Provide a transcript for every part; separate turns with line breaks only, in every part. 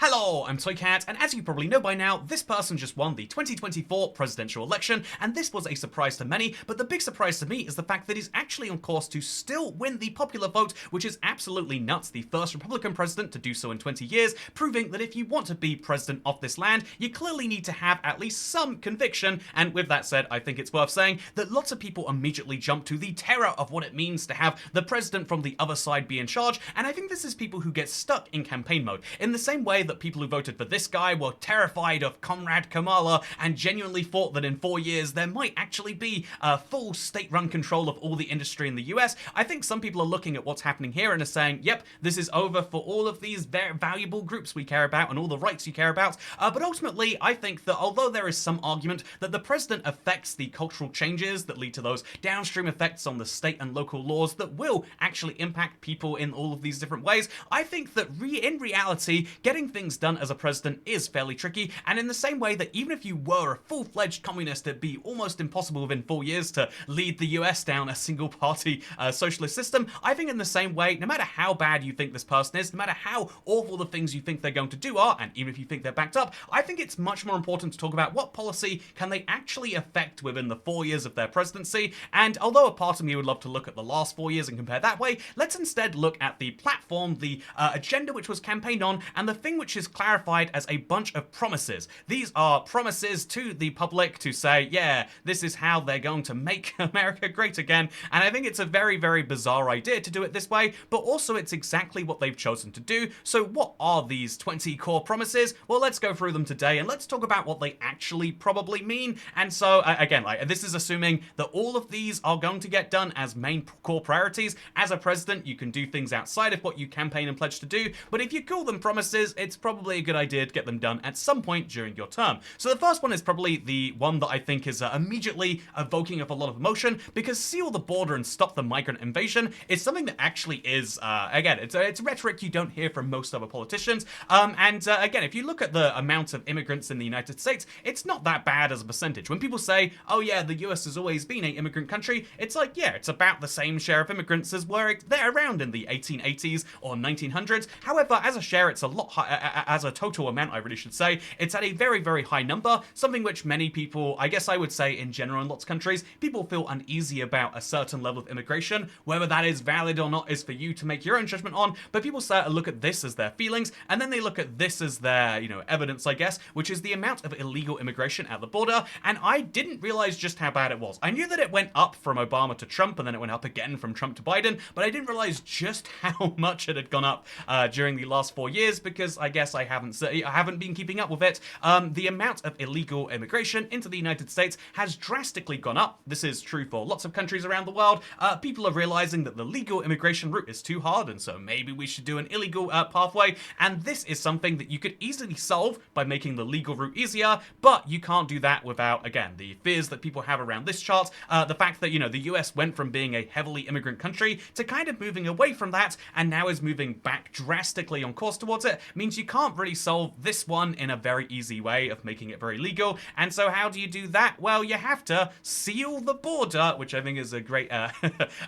Hello, I'm Toycat, and as you probably know by now, this person just won the 2024 presidential election, and this was a surprise to many, but the big surprise to me is the fact that he's actually on course to still win the popular vote, which is absolutely nuts. The first Republican president to do so in 20 years, proving that if you want to be president of this land, you clearly need to have at least some conviction, and with that said, I think it's worth saying that lots of people immediately jump to the terror of what it means to have the president from the other side be in charge, and I think this is people who get stuck in campaign mode, in the same way that people who voted for this guy were terrified of Comrade Kamala and genuinely thought that in 4 years there might actually be a full state-run control of all the industry in the US. I think some people are looking at what's happening here and are saying, yep, this is over for all of these very valuable groups we care about and all the rights you care about. But ultimately, I think that although there is some argument that the president affects the cultural changes that lead to those downstream effects on the state and local laws that will actually impact people in all of these different ways, I think that in reality, getting things done as a president is fairly tricky, and in the same way that even if you were a full-fledged communist, it'd be almost impossible within 4 years to lead the US down a single-party socialist system. I think in the same way, no matter how bad you think this person is, no matter how awful the things you think they're going to do are, and even if you think they're backed up, I think it's much more important to talk about what policy can they actually affect within the 4 years of their presidency, and although a part of me would love to look at the last 4 years and compare that way, let's instead look at the platform, the agenda which was campaigned on, and the thing which is clarified as a bunch of promises. These are promises to the public to say, yeah, this is how they're going to make America great again, and I think it's a very, very bizarre idea to do it this way, but also it's exactly what they've chosen to do. So what are these 20 core promises? Well, let's go through them today, and let's talk about what they actually probably mean. And so, again, this is assuming that all of these are going to get done as main core priorities. As a president, you can do things outside of what you campaign and pledge to do, but if you call them promises, it's probably a good idea to get them done at some point during your term. So the first one is probably the one that I think is immediately evoking of a lot of emotion, because seal the border and stop the migrant invasion is something that actually is, again, it's rhetoric you don't hear from most other politicians, again, if you look at the amount of immigrants in the United States, it's not that bad as a percentage. When people say, oh yeah, the US has always been an immigrant country, it's like, yeah, it's about the same share of immigrants as were there around in the 1880s or 1900s. However, as a share, it's a lot higher, as a total amount, I really should say, it's at a very, very high number, something which many people, I guess I would say in general in lots of countries, people feel uneasy about a certain level of immigration. Whether that is valid or not is for you to make your own judgment on, but people start to look at this as their feelings, and then they look at this as their, evidence, I guess, which is the amount of illegal immigration at the border, and I didn't realize just how bad it was. I knew that it went up from Obama to Trump, and then it went up again from Trump to Biden, but I didn't realize just how much it had gone up during the last 4 years, because I guess I haven't been keeping up with it. The amount of illegal immigration into the United States has drastically gone up. This is true for lots of countries around the world. People are realizing that the legal immigration route is too hard, and so maybe we should do an illegal pathway, and this is something that you could easily solve by making the legal route easier, but you can't do that without, again, the fears that people have around this chart, the fact that, the US went from being a heavily immigrant country to kind of moving away from that, and now is moving back drastically on course towards it, means you can't really solve this one in a very easy way of making it very legal. And so how do you do that? Well, you have to seal the border, which I think is a great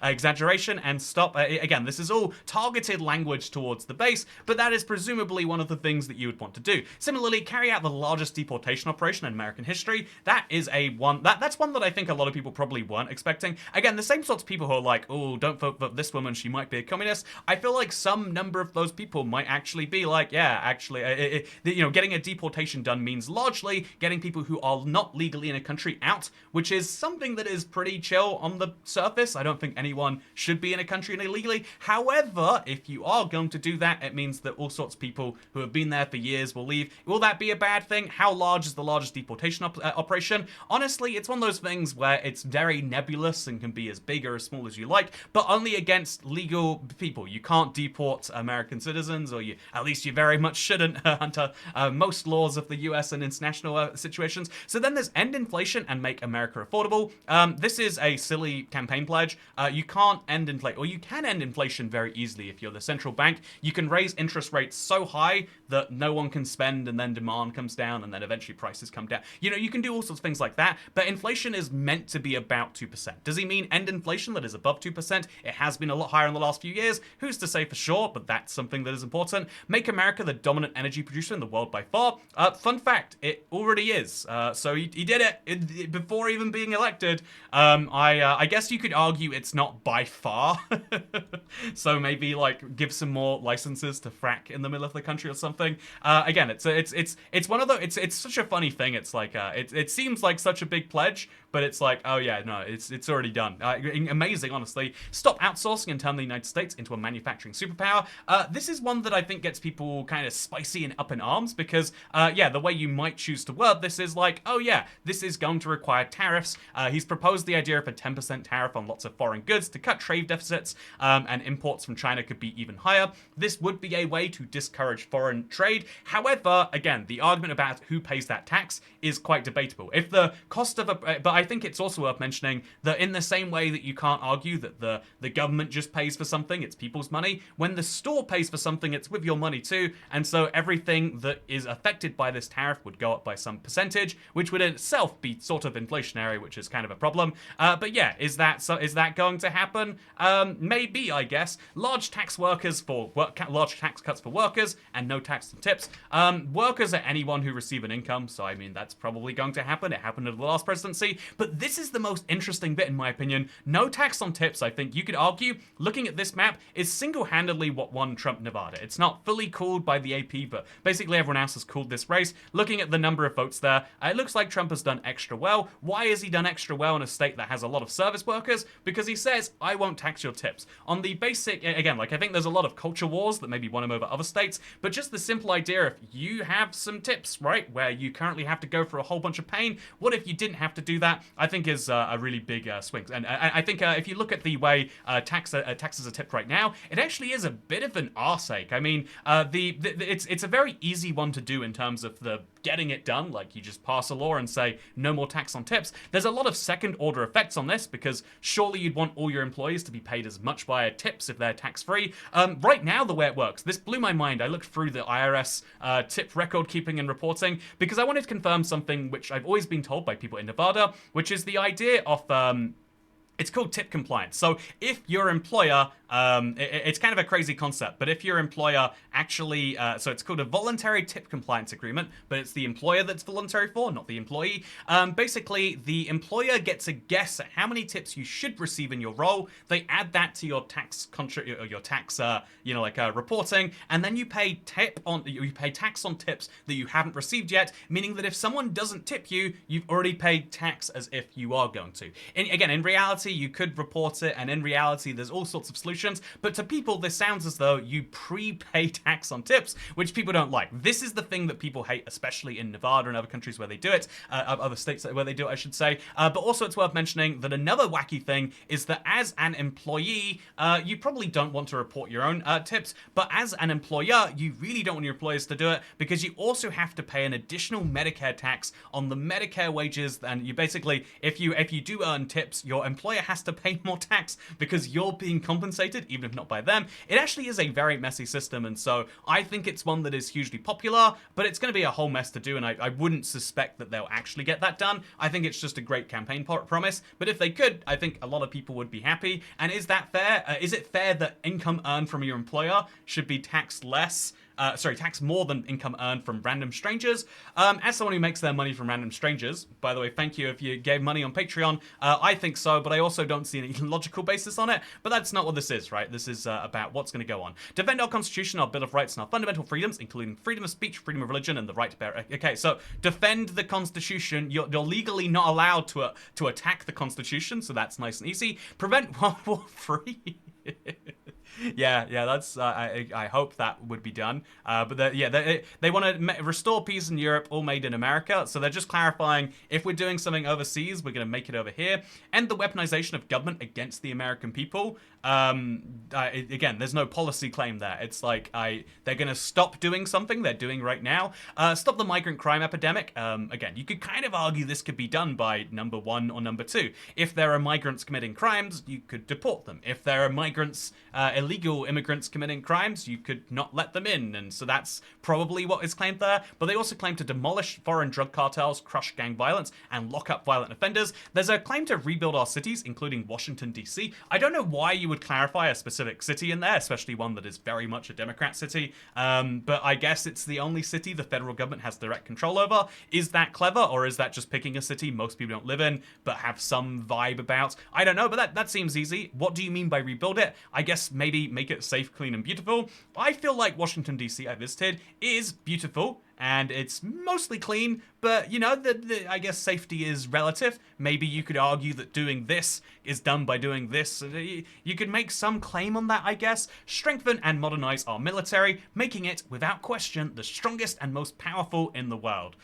exaggeration, and stop, again, this is all targeted language towards the base, but that is presumably one of the things that you would want to do. Similarly, carry out the largest deportation operation in American history. That is that's one that I think a lot of people probably weren't expecting. Again, the same sorts of people who are like, oh, don't vote for this woman, she might be a communist. I feel like some number of those people might actually be like, yeah, actually, getting a deportation done means largely getting people who are not legally in a country out, which is something that is pretty chill on the surface. I don't think anyone should be in a country illegally. However, if you are going to do that, it means that all sorts of people who have been there for years will leave. Will that be a bad thing? How large is the largest deportation operation? Honestly, it's one of those things where it's very nebulous and can be as big or as small as you like, but only against legal people. You can't deport American citizens, or at least you very much shouldn't under most laws of the US and international situations. So then there's end inflation and make America affordable. This is a silly campaign pledge. You can't end inflation, or you can end inflation very easily if you're the central bank. You can raise interest rates so high that no one can spend, and then demand comes down, and then eventually prices come down. You can do all sorts of things like that, but inflation is meant to be about 2%. Does he mean end inflation that is above 2%? It has been a lot higher in the last few years. Who's to say for sure, but that's something that is important. Make America the dominant energy producer in the world by far. Fun fact, it already is. So he did it before even being elected. I guess you could argue it's not by far. So maybe like give some more licenses to frack in the middle of the country or something. Again, it's one of the it's such a funny thing. It's like it seems like such a big pledge, but it's like, oh yeah, no, it's already done. Amazing, honestly. Stop outsourcing and turn the United States into a manufacturing superpower. This is one that I think gets people kind of spicy and up in arms because, yeah, the way you might choose to word this is like, oh yeah, this is going to require tariffs. He's proposed the idea of a 10% tariff on lots of foreign goods to cut trade deficits, and imports from China could be even higher. This would be a way to discourage foreign trade. However, again, the argument about who pays that tax is quite debatable. If the cost of but I think it's also worth mentioning that in the same way that you can't argue that the government just pays for something, it's people's money, when the store pays for something, it's with your money too, and so everything that is affected by this tariff would go up by some percentage, which would in itself be sort of inflationary, which is kind of a problem. But yeah, is that going to happen? Maybe, I guess. Large tax cuts for workers and no tax on tips. Workers are anyone who receive an income, so I mean that's probably going to happen. It happened in the last presidency, but this is the most interesting bit in my opinion. No tax on tips, I think you could argue, looking at this map, is single-handedly what won Trump Nevada. It's not fully called by the AP, but basically everyone else has called this race. Looking at the number of votes there, it looks like Trump has done extra well. Why has he done extra well in a state that has a lot of service workers? Because he says, I won't tax your tips. On the basic, again, like I think there's a lot of culture wars that maybe won him over other states, but just the simple idea, if you have some tips, right, where you currently have to go for a whole bunch of pain, what if you didn't have to do that? I think is a really big swing. And I think if you look at the way taxes are tipped right now, it actually is a bit of an arse ache. I mean, it's a very easy one to do in terms of the getting it done, like you just pass a law and say no more tax on tips. There's a lot of second order effects on this because surely you'd want all your employees to be paid as much via tips if they're tax free. Right now, the way it works, this blew my mind. I looked through the IRS tip record keeping and reporting because I wanted to confirm something which I've always been told by people in Nevada, which is the idea of it's called tip compliance. So if your employer, it's kind of a crazy concept, but if your employer actually, so it's called a voluntary tip compliance agreement, but it's the employer that's voluntary for, not the employee. Basically, the employer gets a guess at how many tips you should receive in your role. They add that to your tax reporting, and then you pay tax on tips that you haven't received yet, meaning that if someone doesn't tip you, you've already paid tax as if you are going to. Again, in reality, you could report it, and in reality, there's all sorts of solutions, but to people, this sounds as though you prepay tax on tips, which people don't like. This is the thing that people hate, especially in Nevada and other countries where they do it, other states where they do it, I should say. But also, it's worth mentioning that another wacky thing is that as an employee, you probably don't want to report your own tips, but as an employer, you really don't want your employers to do it because you also have to pay an additional Medicare tax on the Medicare wages, and you basically, if you do earn tips, your employer has to pay more tax because you're being compensated, even if not by them. It actually is a very messy system, and so I think it's one that is hugely popular, but it's going to be a whole mess to do, and I wouldn't suspect that they'll actually get that done. I think it's just a great campaign promise, but if they could, I think a lot of people would be happy. And is that fair? Is it fair that income earned from your employer should be taxed less? Tax more than income earned from random strangers. As someone who makes their money from random strangers, by the way, thank you if you gave money on Patreon, I think so, but I also don't see any logical basis on it, but that's not what this is, right? This is about what's going to go on. Defend our Constitution, our Bill of Rights, and our fundamental freedoms, including freedom of speech, freedom of religion, and the right to bear... Okay, so defend the Constitution. You're legally not allowed to attack the Constitution, so that's nice and easy. Prevent World War III. Yeah, that's. I hope that would be done. But they want to restore peace in Europe, all made in America. So they're just clarifying if we're doing something overseas, we're going to make it over here. End the weaponization of government against the American people. Again, there's no policy claim there. It's like they're going to stop doing something they're doing right now. Stop the migrant crime epidemic. Again, you could kind of argue this could be done by number 1 or number 2. If there are migrants committing crimes, you could deport them. If there are migrants illegal immigrants committing crimes, you could not let them in. And so that's probably what is claimed there. But they also claim to demolish foreign drug cartels, crush gang violence, and lock up violent offenders. There's a claim to rebuild our cities, including Washington, D.C. I don't know why you would clarify a specific city in there, especially one that is very much a Democrat city. But I guess it's the only city the federal government has direct control over. Is that clever, or is that just picking a city most people don't live in, but have some vibe about? I don't know, but that seems easy. What do you mean by rebuild it? I guess maybe make it safe, clean, and beautiful. I feel like Washington, D.C. I visited is beautiful, and it's mostly clean, but, you know, I guess safety is relative. Maybe you could argue that doing this is done by doing this. You could make some claim on that, I guess. Strengthen and modernize our military, making it, without question, the strongest and most powerful in the world.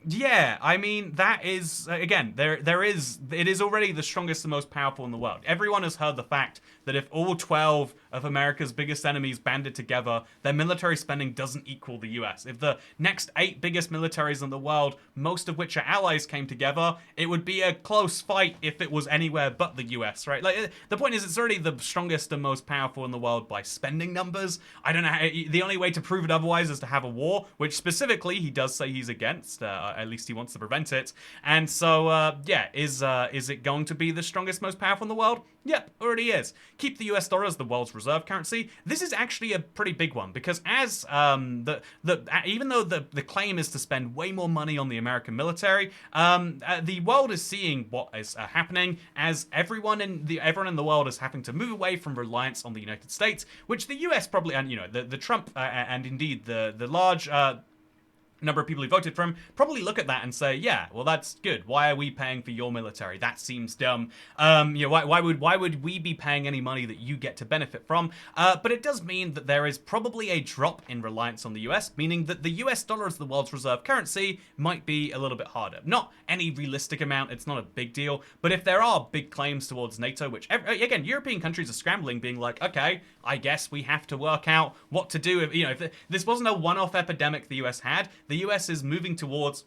Yeah, I mean, that is, again, it is already the strongest and most powerful in the world. Everyone has heard the fact that if all 12 of America's biggest enemies banded together, their military spending doesn't equal the US. If the next 8 biggest militaries in the world, most of which are allies, came together, it would be a close fight if it was anywhere but the US, right? Like, the point is, it's already the strongest and most powerful in the world by spending numbers. I don't know, the only way to prove it otherwise is to have a war, which specifically he does say he's against. At least he wants to prevent it. And so, yeah, is it going to be the strongest, most powerful in the world? Yep, already is. Keep the US dollar as the world's reserve currency. This is actually a pretty big one, because as even though the claim is to spend way more money on the American military, the world is seeing what is happening as everyone in the world is having to move away from reliance on the United States, which the US probably, and you know, the Trump and indeed the large number of people who voted for him probably look at that and say, yeah, well, that's good. Why are we paying for your military? That seems dumb. You know, why would we be paying any money that you get to benefit from? But it does mean that there is probably a drop in reliance on the US, meaning that the US dollar as the world's reserve currency might be a little bit harder. Not any realistic amount, it's not a big deal, but if there are big claims towards NATO, which, again, European countries are scrambling, being like, okay, I guess we have to work out what to do. If this wasn't a one-off epidemic the US had, the US is moving towards,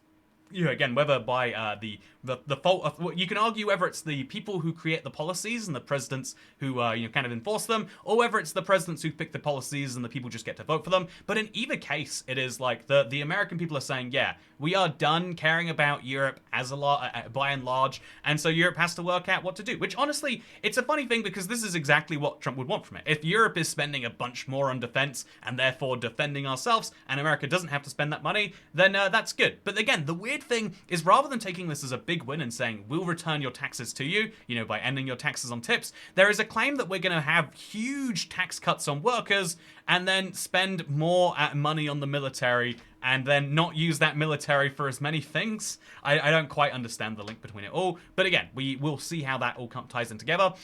you know, again, whether by the fault of, you can argue whether it's the people who create the policies and the presidents who you know, kind of enforce them, or whether it's the presidents who pick the policies and the people just get to vote for them. But in either case, it is like the American people are saying, yeah, we are done caring about Europe as a lot, by and large, and so Europe has to work out what to do. Which honestly, it's a funny thing, because this is exactly what Trump would want from it. If Europe is spending a bunch more on defense and therefore defending ourselves, and America doesn't have to spend that money, then that's good. But again, the weird thing is, rather than taking this as a big win and saying we'll return your taxes to you, you know, by ending your taxes on tips, there is a claim that we're going to have huge tax cuts on workers and then spend more money on the military and then not use that military for as many things. I don't quite understand the link between it all, but again, we will see how that all ties in together.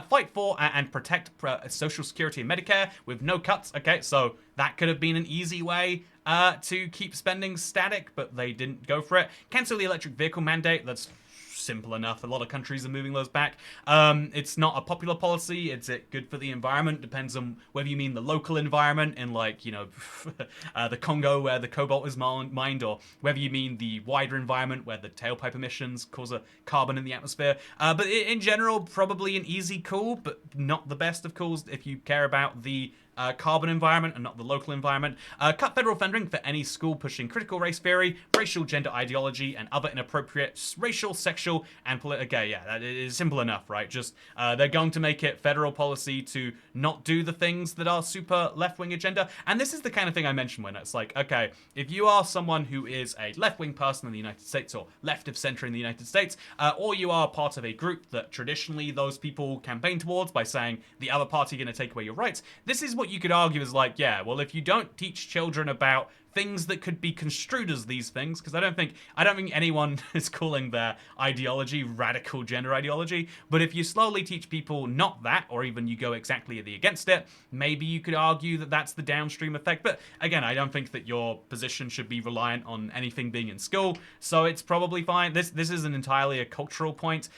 Fight for and protect Social Security and Medicare with no cuts. Okay, so that could have been an easy way to keep spending static, but they didn't go for it. Cancel the electric vehicle mandate. That's simple enough. A lot of countries are moving those back. It's not a popular policy. Is it good for the environment? Depends on whether you mean the local environment in, like, you know, the Congo where the cobalt is mined, or whether you mean the wider environment where the tailpipe emissions cause a carbon in the atmosphere. But in general, probably an easy call, but not the best of calls if you care about the carbon environment and not the local environment. Cut federal funding for any school pushing critical race theory, racial gender ideology, and other inappropriate racial, sexual, and political. Okay, yeah, that is simple enough, right? Just they're going to make it federal policy to not do the things that are super left-wing agenda. And this is the kind of thing I mentioned when it's like, okay, if you are someone who is a left-wing person in the United States, or left of center in the United States, or you are part of a group that traditionally those people campaign towards by saying the other party are going to take away your rights, this is what you could argue is like, yeah, well, if you don't teach children about things that could be construed as these things, because I don't think anyone is calling their ideology radical gender ideology, but if you slowly teach people not that, or even you go exactly against it, maybe you could argue that that's the downstream effect. But again, I don't think that your position should be reliant on anything being in school, so it's probably fine. This isn't entirely a cultural point.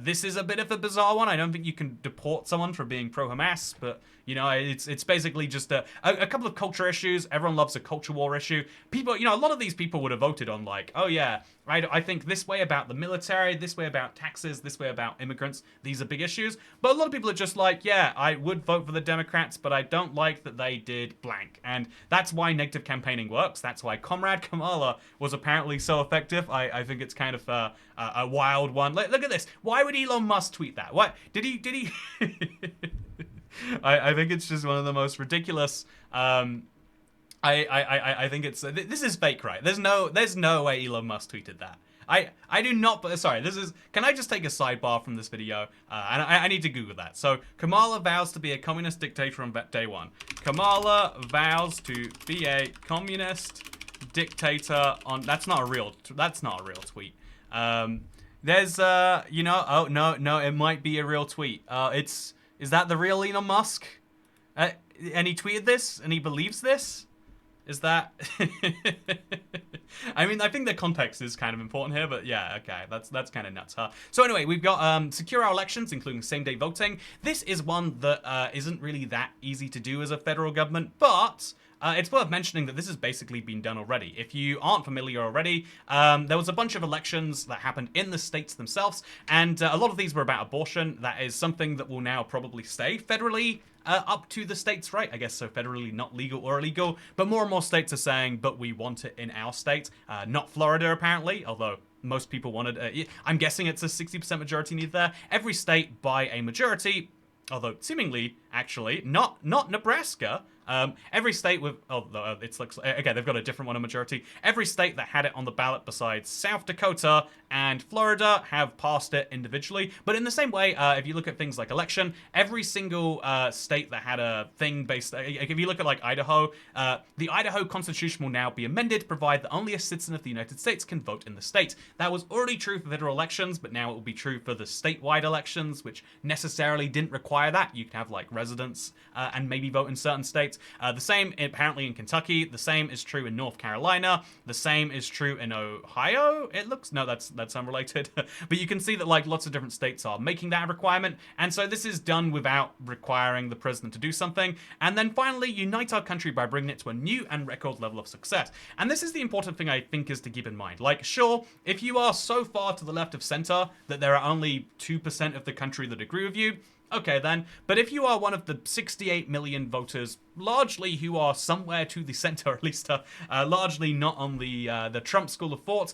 This is a bit of a bizarre one. I don't think you can deport someone for being pro-Hamas, but you know, it's basically just a couple of culture issues. Everyone loves a culture war issue. issue, people, a lot of these people would have voted on like, oh yeah, I think this way about the military, this way about taxes, this way about immigrants. These are big issues. But a lot of people are just like, yeah, I would vote for the Democrats, but I don't like that they did blank. And that's why negative campaigning works. That's why Comrade Kamala was apparently so effective. I think it's kind of a wild one. Look at this. Why would Elon Musk tweet that? What did he? I think it's just one of the most ridiculous. I think it's this is fake, right? There's no way Elon Musk tweeted that. I do not. Sorry, this is. Can I just take a sidebar from this video? And I need to Google that. So Kamala vows to be a communist dictator on day one. Kamala vows to be a communist dictator on. That's not a real tweet. There's oh no, it might be a real tweet. Is that the real Elon Musk? And he tweeted this, and he believes this. Is that? I mean, I think the context is kind of important here, but yeah, okay, that's kind of nuts, huh? So anyway, we've got secure our elections, including same-day voting. This is one that isn't really that easy to do as a federal government, but it's worth mentioning that this has basically been done already. If you aren't familiar already, there was a bunch of elections that happened in the states themselves, and a lot of these were about abortion. That is something that will now probably stay federally up to the states, right? I guess so, federally not legal or illegal, but more and more states are saying, but we want it in our state. Not Florida, apparently, although most people wanted, I'm guessing it's a 60% majority need there. Every state by a majority, although seemingly, actually, not Nebraska. Every state with, it's like, again, they've got a different one, a majority. Every state that had it on the ballot besides South Dakota and Florida have passed it individually. But in the same way, if you look at things like election, every single state that had a thing based, if you look at like Idaho, the Idaho Constitution will now be amended to provide that only a citizen of the United States can vote in the state. That was already true for federal elections, but now it will be true for the statewide elections, which necessarily didn't require that. You can have like residents and maybe vote in certain states. The same apparently in Kentucky. The same is true in North Carolina. The same is true in Ohio. It looks, no, that's unrelated. But you can see that like lots of different states are making that a requirement. And so this is done without requiring the president to do something. And then finally, unite our country by bringing it to a new and record level of success. And this is the important thing I think is to keep in mind. Like, sure, if you are so far to the left of center that there are only 2% of the country that agree with you, okay then, but if you are one of the 68 million voters, largely who are somewhere to the center, at least largely not on the Trump school of thought,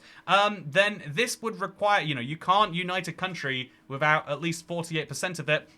then this would require, you can't unite a country without at least 48% of it.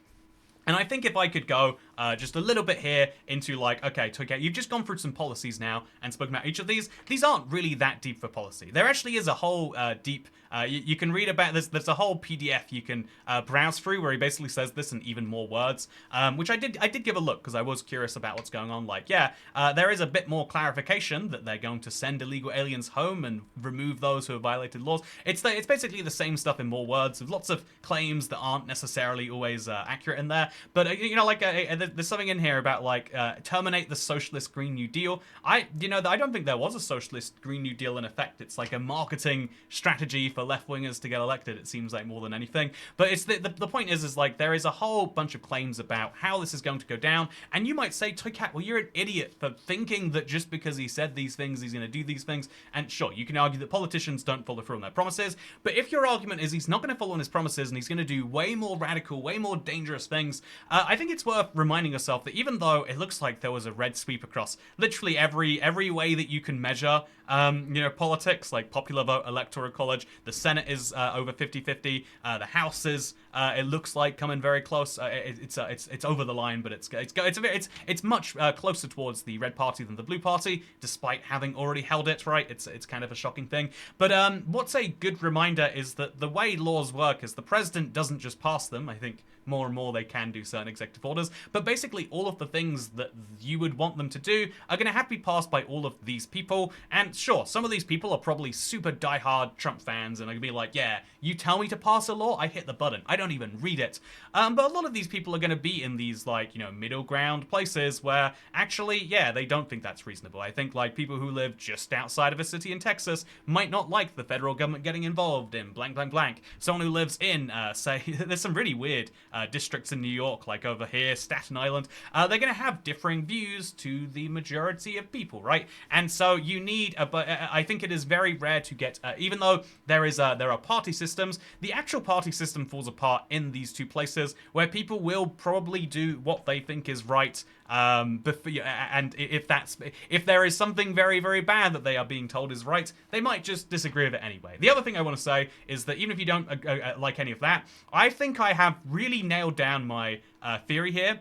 And I think if I could go just a little bit here into like, okay, you've just gone through some policies now and spoken about each of these. These aren't really that deep for policy. There actually is a whole deep, you can read about this. There's a whole PDF you can browse through where he basically says this in even more words, which I did give a look because I was curious about what's going on. Like, yeah, there is a bit more clarification that they're going to send illegal aliens home and remove those who have violated laws. It's basically the same stuff in more words with lots of claims that aren't necessarily always accurate in there. But there's something in here about like terminate the socialist Green New Deal. I don't think there was a socialist Green New Deal in effect. It's like a marketing strategy for left-wingers to get elected, it seems like, more than anything. But it's the point is like there is a whole bunch of claims about how this is going to go down, and you might say, Toycat, well, you're an idiot for thinking that just because he said these things, he's going to do these things. And sure, you can argue that politicians don't follow through on their promises, but if your argument is he's not going to follow on his promises and he's going to do way more radical, way more dangerous things, I think it's worth reminding yourself that even though it looks like there was a red sweep across literally every way that you can measure, politics, like popular vote, electoral college, the Senate is over 50-50, the House is, it looks like coming very close. It's over the line, but it's much closer towards the red party than the blue party, despite having already held it. Right? It's kind of a shocking thing. But what's a good reminder is that the way laws work is the president doesn't just pass them. I think more and more they can do certain executive orders, but basically all of the things that you would want them to do are going to have to be passed by all of these people. And sure, some of these people are probably super diehard Trump fans and are going to be like, yeah, you tell me to pass a law, I hit the button, I don't even read it. But a lot of these people are going to be in these like, middle ground places where actually, yeah, they don't think that's reasonable. I think like people who live just outside of a city in Texas might not like the federal government getting involved in blank blank blank. Someone who lives in, say, there's some really weird districts in New York, like over here, Staten Island, they're going to have differing views to the majority of people, right? And so you need, but I think it is very rare to get, even though there are party systems, the actual party system falls apart in these two places where people will probably do what they think is right. And if there is something very, very bad that they are being told is right, they might just disagree with it anyway. The other thing I want to say is that even if you don't like any of that, I think I have really nailed down my theory here.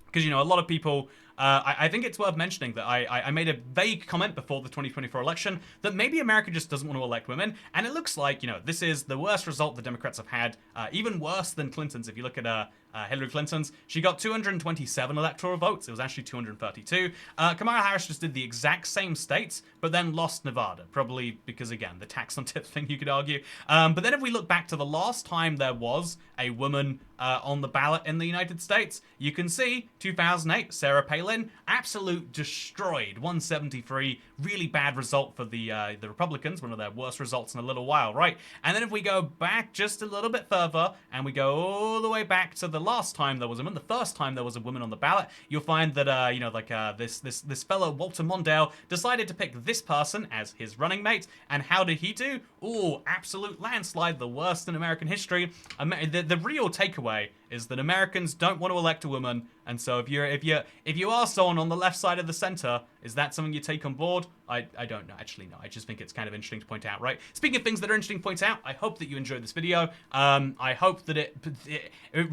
Because, you know, a lot of people, I think it's worth mentioning that I made a vague comment before the 2024 election that maybe America just doesn't want to elect women. And it looks like, you know, this is the worst result the Democrats have had, even worse than Clinton's. If you look at Hillary Clinton's, she got 227 electoral votes. It was actually 232. Kamala Harris just did the exact same states, but then lost Nevada. Probably because, again, the tax on tips thing, you could argue. But then if we look back to the last time there was a woman on the ballot in the United States, you can see 2008, Sarah Palin, absolute destroyed, 173, really bad result for the Republicans, one of their worst results in a little while, right? And then if we go back just a little bit further, and we go all the way back to the last time there was a woman, the first time there was a woman on the ballot, you'll find that, you know, like this fellow, Walter Mondale, decided to pick this person as his running mate, and how did he do? Ooh, absolute landslide, the worst in American history. The real takeaway is that Americans don't want to elect a woman, and so if you are someone on the left side of the center, is that something you take on board? I don't know. Actually, no. I just think it's kind of interesting to point out, right? Speaking of things that are interesting to point out, I hope that you enjoyed this video. I hope that it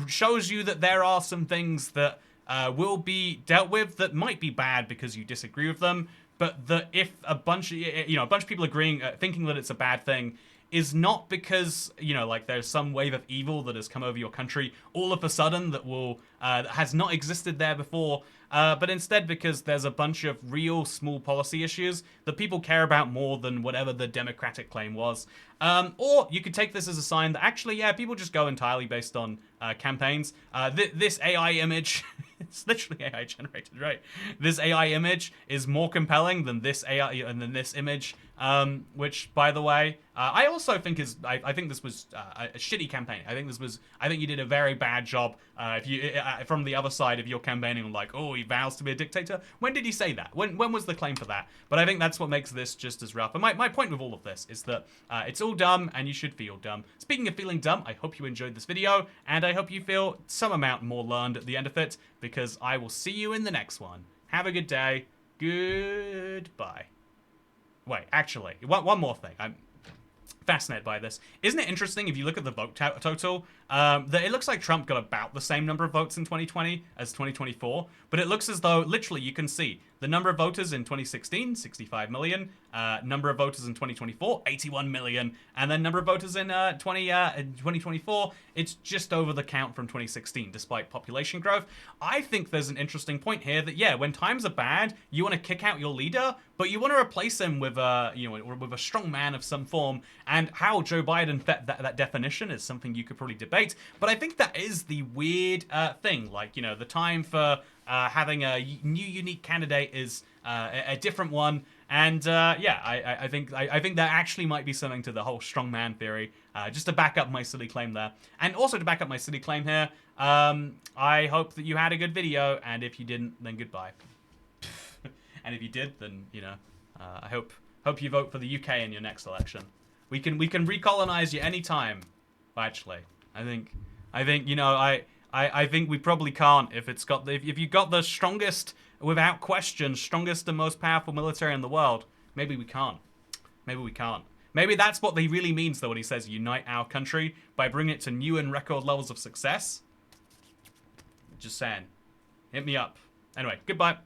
shows you that there are some things that will be dealt with that might be bad because you disagree with them, but that if a bunch of people agreeing, thinking that it's a bad thing, is not because, you know, like there's some wave of evil that has come over your country all of a sudden that has not existed there before, but instead because there's a bunch of real small policy issues that people care about more than whatever the Democratic claim was. Or you could take this as a sign that actually, yeah, people just go entirely based on campaigns. This AI image, it's literally AI generated, right? This AI image is more compelling than this AI and than this image, which, by the way, I also think is I think this was a shitty campaign. I think you did a very bad job. If you from the other side, if you're campaigning like, oh, he vows to be a dictator. When did he say that? When was the claim for that? But I think that's what makes this just as rough. And my point with all of this is that it's all dumb, and you should feel dumb. Speaking of feeling dumb, I hope you enjoyed this video, and I hope you feel some amount more learned at the end of it, because I will see you in the next one. Have a good day. Goodbye. Wait, actually, one more thing. I'm fascinated by this. Isn't it interesting if you look at the vote total, that it looks like Trump got about the same number of votes in 2020 as 2024, but it looks as though, literally, you can see the number of voters in 2016, 65 million, number of voters in 2024, 81 million, and then number of voters in 2024, it's just over the count from 2016, despite population growth. I think there's an interesting point here that, yeah, when times are bad, you want to kick out your leader, but you want to replace him with with a strong man of some form, and how Joe Biden fit that definition is something you could probably debate, but I think that is the weird thing, like, you know, the time for having a new unique candidate is a different one, and yeah, I think there actually might be something to the whole strongman theory. Just to back up my silly claim there, and also to back up my silly claim here, I hope that you had a good video, and if you didn't, then goodbye. And if you did, then, you know, I hope you vote for the UK in your next election. We can recolonize you anytime. Actually, I think you know, I think we probably can't if you got the strongest, without question, strongest and most powerful military in the world. Maybe we can't. Maybe we can't. Maybe that's what he really means though when he says unite our country by bringing it to new and record levels of success. Just saying. Hit me up. Anyway, goodbye.